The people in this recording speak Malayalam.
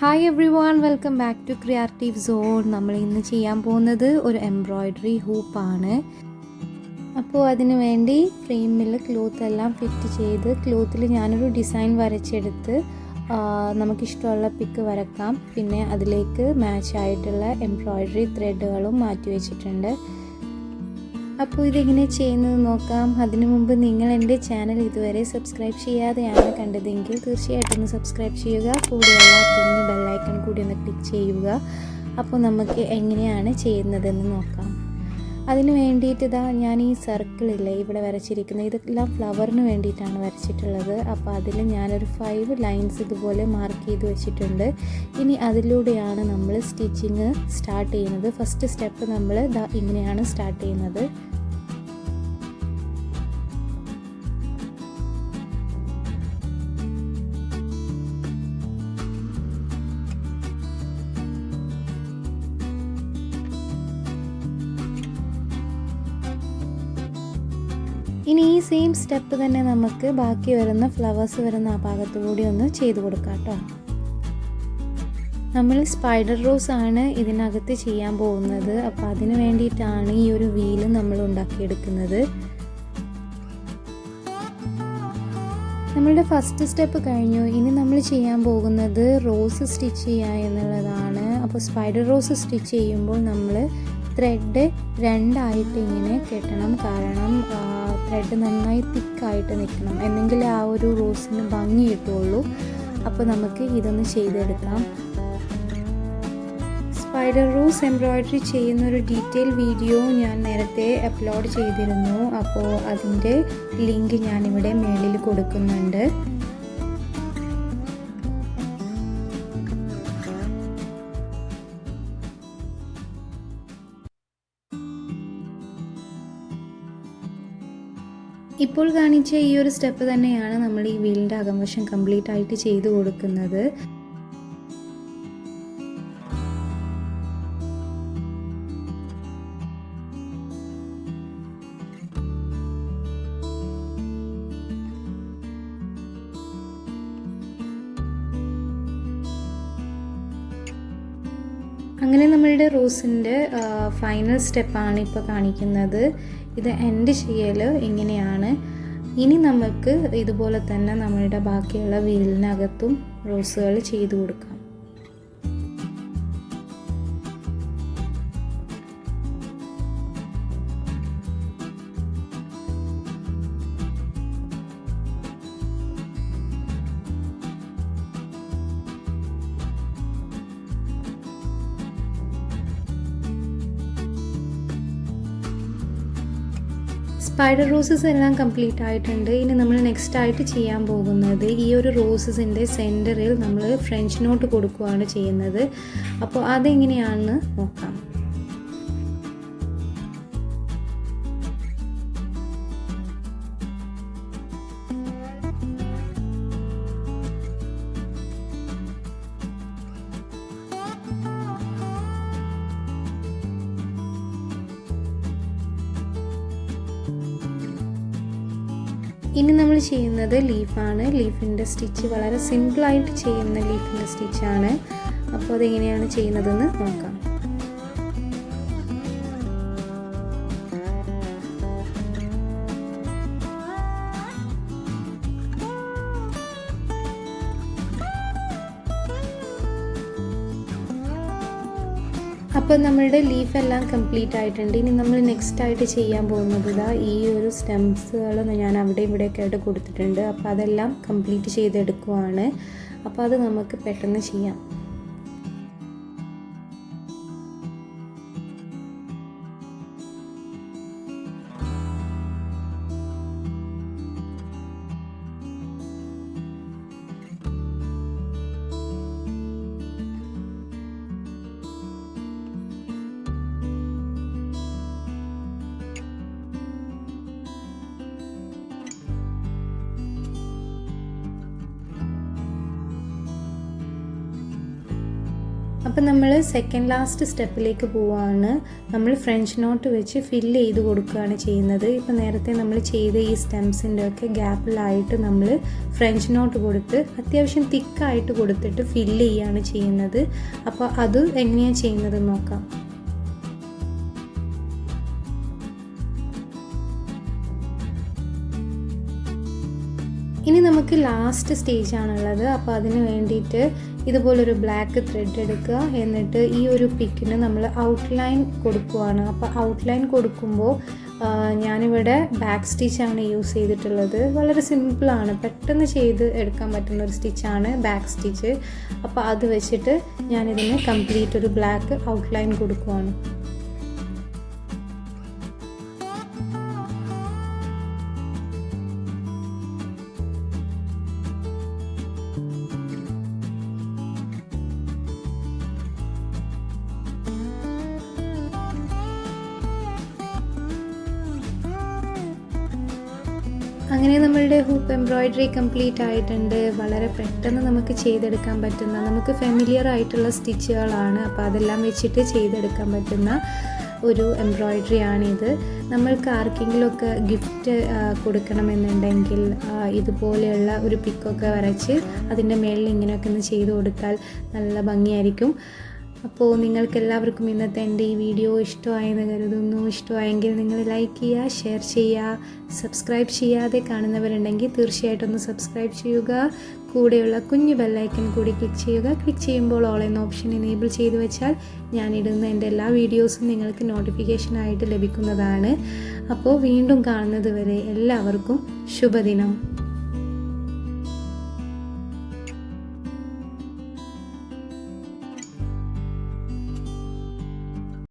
Hi everyone, welcome back to Creative Zone. നമ്മൾ ഇന്ന് ചെയ്യാൻ പോകുന്നത് ഒരു എംബ്രോയിഡറി ഹൂപ്പ് ആണ്. അപ്പോൾ അതിനു വേണ്ടി ഫ്രെയിമിൽ ക്ലോത്ത് എല്ലാം ഫിറ്റ് ചെയ്ത് ക്ലോത്തിൽ ഞാനൊരു ഡിസൈൻ വരച്ചെടുത്ത് നമുക്കിഷ്ടമുള്ള പിക്ക് വരക്കാം. പിന്നെ അതിലേക്ക് മാച്ച് ആയിട്ടുള്ള എംബ്രോയിഡറി ത്രെഡുകളും മാറ്റി വെച്ചിട്ടുണ്ട്. അപ്പോൾ ഇതെങ്ങനെ ചെയ്യുന്നത് നോക്കാം. അതിനു മുമ്പ് നിങ്ങൾ എൻ്റെ ചാനൽ ഇതുവരെ സബ്സ്ക്രൈബ് ചെയ്യാതെയാണ് കണ്ടതെങ്കിൽ തീർച്ചയായിട്ടും ഒന്ന് സബ്സ്ക്രൈബ് ചെയ്യുക. കൂടെയുള്ള കുഞ്ഞു ബെല്ലൈക്കൺ കൂടി ഒന്ന് ക്ലിക്ക് ചെയ്യുക. അപ്പോൾ നമുക്ക് എങ്ങനെയാണ് ചെയ്യുന്നതെന്ന് നോക്കാം. അതിന് വേണ്ടിയിട്ട് ഞാൻ ഈ സർക്കിളില്ലേ ഇവിടെ വരച്ചിരിക്കുന്നത്, ഇതെല്ലാം ഫ്ലവറിന് വേണ്ടിയിട്ടാണ് വരച്ചിട്ടുള്ളത്. അപ്പോൾ അതിൽ ഞാനൊരു 5 ലൈൻസ് ഇതുപോലെ മാർക്ക് ചെയ്ത് വെച്ചിട്ടുണ്ട്. ഇനി അതിലൂടെയാണ് നമ്മൾ സ്റ്റിച്ചിങ് സ്റ്റാർട്ട് ചെയ്യുന്നത്. ഫസ്റ്റ് സ്റ്റെപ്പ് നമ്മൾ ഇങ്ങനെയാണ് സ്റ്റാർട്ട് ചെയ്യുന്നത്. ഇനി ഈ സെയിം സ്റ്റെപ്പ് തന്നെ നമുക്ക് ബാക്കി വരുന്ന ഫ്ലവേഴ്സ് വരുന്ന ആ ഭാഗത്തുകൂടി ഒന്ന് ചെയ്ത് കൊടുക്കാം കേട്ടോ. നമ്മൾ സ്പൈഡർ റോസ് ആണ് ഇതിനകത്ത് ചെയ്യാൻ പോകുന്നത്. അപ്പോൾ അതിന് വേണ്ടിയിട്ടാണ് ഈ ഒരു വീല് നമ്മൾ ഉണ്ടാക്കിയെടുക്കുന്നത്. നമ്മളുടെ ഫസ്റ്റ് സ്റ്റെപ്പ് കഴിഞ്ഞു. ഇനി നമ്മൾ ചെയ്യാൻ പോകുന്നത് റോസ് സ്റ്റിച്ച് ചെയ്യുക എന്നുള്ളതാണ്. അപ്പോൾ സ്പൈഡർ റോസ് സ്റ്റിച്ച് ചെയ്യുമ്പോൾ നമ്മൾ ത്രെഡ് രണ്ടായിട്ട് ഇങ്ങനെ കെട്ടണം. കാരണം ത്രെഡ് നന്നായി തിക്കായിട്ട് നിൽക്കണം, എന്നെങ്കിൽ ആ ഒരു റോസിന് ഭംഗി കിട്ടുള്ളൂ. അപ്പോൾ നമുക്ക് ഇതൊന്ന് ചെയ്തെടുക്കാം. സ്പൈഡർ റോസ് എംബ്രോയിഡറി ചെയ്യുന്നൊരു ഡീറ്റെയിൽ വീഡിയോ ഞാൻ നേരത്തെ അപ്ലോഡ് ചെയ്തിരുന്നു. അപ്പോൾ അതിൻ്റെ ലിങ്ക് ഞാനിവിടെ മേളിൽ കൊടുക്കുന്നുണ്ട്. ഇപ്പോൾ കാണിച്ച ഈ ഒരു സ്റ്റെപ്പ് തന്നെയാണ് നമ്മൾ ഈ വീലിൻ്റെ അകംവശം കംപ്ലീറ്റ് ആയിട്ട് ചെയ്തു കൊടുക്കുന്നത്. അങ്ങനെ നമ്മളുടെ റോസിൻ്റെ ഫൈനൽ സ്റ്റെപ്പാണ് ഇപ്പോൾ കാണിക്കുന്നത്. ഇത് എൻഡ് ചെയ്യൽ ഇങ്ങനെയാണ്. ഇനി നമുക്ക് ഇതുപോലെ തന്നെ നമ്മളുടെ ബാക്കിയുള്ള വീലിനകത്തും റോസുകൾ ചെയ്തു കൊടുക്കാം. സ്പൈഡർ റോസസ് എല്ലാം കംപ്ലീറ്റ് ആയിട്ടുണ്ട്. ഇനി നമ്മൾ നെക്സ്റ്റ് ആയിട്ട് ചെയ്യാൻ പോകുന്നത് ഈ ഒരു റോസസിൻ്റെ സെൻറ്ററിൽ നമ്മൾ ഫ്രഞ്ച് നോട്ട് കൊടുക്കുകയാണ് ചെയ്യുന്നത്. അപ്പോൾ അതെങ്ങനെയാണെന്ന് നോക്കാം. ഇനി നമ്മൾ ചെയ്യുന്നത് ലീഫാണ്. ലീഫിൻ്റെ സ്റ്റിച്ച് വളരെ സിമ്പിളായിട്ട് ചെയ്യുന്ന ലീഫിൻ്റെ സ്റ്റിച്ചാണ്. അപ്പോൾ അതെങ്ങനെയാണ് ചെയ്യുന്നതെന്ന് നോക്കാം. അപ്പോൾ നമ്മളുടെ ലീഫെല്ലാം കംപ്ലീറ്റ് ആയിട്ടുണ്ട്. ഇനി നമ്മൾ നെക്സ്റ്റ് ആയിട്ട് ചെയ്യാൻ പോകുന്നത് ഈ ഒരു സ്റ്റെംസുകൾ ഞാൻ അവിടെ ഇവിടെയൊക്കെ ആയിട്ട് കൊടുത്തിട്ടുണ്ട്. അപ്പോൾ അതെല്ലാം കംപ്ലീറ്റ് ചെയ്തെടുക്കുവാണ്. അപ്പോൾ അത് നമുക്ക് പെട്ടെന്ന് ചെയ്യാം. അപ്പോൾ നമ്മൾ സെക്കൻഡ് ലാസ്റ്റ് സ്റ്റെപ്പിലേക്ക് പോവുകയാണ്. നമ്മൾ ഫ്രഞ്ച് നോട്ട് വെച്ച് ഫില്ല് ചെയ്ത് കൊടുക്കുകയാണ് ചെയ്യുന്നത്. ഇപ്പോൾ നേരത്തെ നമ്മൾ ചെയ്ത ഈ സ്റ്റെംസിൻ്റെ ഒക്കെ ഗ്യാപ്പിലായിട്ട് നമ്മൾ ഫ്രഞ്ച് നോട്ട് കൊടുത്ത് അത്യാവശ്യം തിക്കായിട്ട് കൊടുത്തിട്ട് ഫില്ല് ചെയ്യുകയാണ് ചെയ്യുന്നത്. അപ്പോൾ അത് എങ്ങനെയാണ് ചെയ്യുന്നത് നോക്കാം. ഇനി നമുക്ക് ലാസ്റ്റ് സ്റ്റേജാണുള്ളത്. അപ്പോൾ അതിന് വേണ്ടിയിട്ട് ഇതുപോലൊരു ബ്ലാക്ക് ത്രെഡ് എടുക്കുക. എന്നിട്ട് ഈ ഒരു പിക്കിന് നമ്മൾ ഔട്ട്ലൈൻ കൊടുക്കുകയാണ്. അപ്പോൾ ഔട്ട്ലൈൻ കൊടുക്കുമ്പോൾ ഞാനിവിടെ ബാക്ക് സ്റ്റിച്ചാണ് യൂസ് ചെയ്തിട്ടുള്ളത്. വളരെ സിമ്പിളാണ്, പെട്ടെന്ന് ചെയ്ത് എടുക്കാൻ പറ്റുന്ന ഒരു സ്റ്റിച്ചാണ് ബാക്ക് സ്റ്റിച്ച്. അപ്പോൾ അത് വെച്ചിട്ട് ഞാനിതിന് കംപ്ലീറ്റ് ഒരു ബ്ലാക്ക് ഔട്ട്ലൈൻ കൊടുക്കുകയാണ്. അങ്ങനെ നമ്മളുടെ ഹൂപ്പ് എംബ്രോയിഡറി കംപ്ലീറ്റ് ആയിട്ടുണ്ട്. വളരെ പെട്ടെന്ന് നമുക്ക് ചെയ്തെടുക്കാൻ പറ്റുന്ന, നമുക്ക് ഫെമിലിയർ ആയിട്ടുള്ള സ്റ്റിച്ചുകളാണ്. അപ്പോൾ അതെല്ലാം വെച്ചിട്ട് ചെയ്തെടുക്കാൻ പറ്റുന്ന ഒരു എംബ്രോയിഡറി ആണിത്. നമ്മൾക്ക് ആർക്കെങ്കിലുമൊക്കെ ഗിഫ്റ്റ് കൊടുക്കണമെന്നുണ്ടെങ്കിൽ ഇതുപോലെയുള്ള ഒരു പിക്കൊക്കെ വരച്ച് അതിൻ്റെ മേളിൽ ഇങ്ങനെയൊക്കെ ഒന്ന് ചെയ്ത് കൊടുത്താൽ നല്ല ഭംഗിയായിരിക്കും. അപ്പോൾ നിങ്ങൾക്കെല്ലാവർക്കും ഇന്നത്തെ എൻ്റെ ഈ വീഡിയോ ഇഷ്ടമായെന്ന് കരുതുന്നു. ഇഷ്ടമായെങ്കിൽ നിങ്ങൾ ലൈക്ക് ചെയ്യുക, ഷെയർ ചെയ്യുക. സബ്സ്ക്രൈബ് ചെയ്യാതെ കാണുന്നവരുണ്ടെങ്കിൽ തീർച്ചയായിട്ടും ഒന്ന് സബ്സ്ക്രൈബ് ചെയ്യുക. കൂടെയുള്ള കുഞ്ഞു ബെല്ലൈക്കൺ കൂടി ക്ലിക്ക് ചെയ്യുക. ക്ലിക്ക് ചെയ്യുമ്പോൾ ഓൾ എന്ന ഓപ്ഷൻ എനേബിൾ ചെയ്ത് വെച്ചാൽ ഞാനിടുന്ന എൻ്റെ എല്ലാ വീഡിയോസും നിങ്ങൾക്ക് നോട്ടിഫിക്കേഷനായിട്ട് ലഭിക്കുന്നതാണ്. അപ്പോൾ വീണ്ടും കാണുന്നത് വരെ എല്ലാവർക്കും ശുഭദിനം.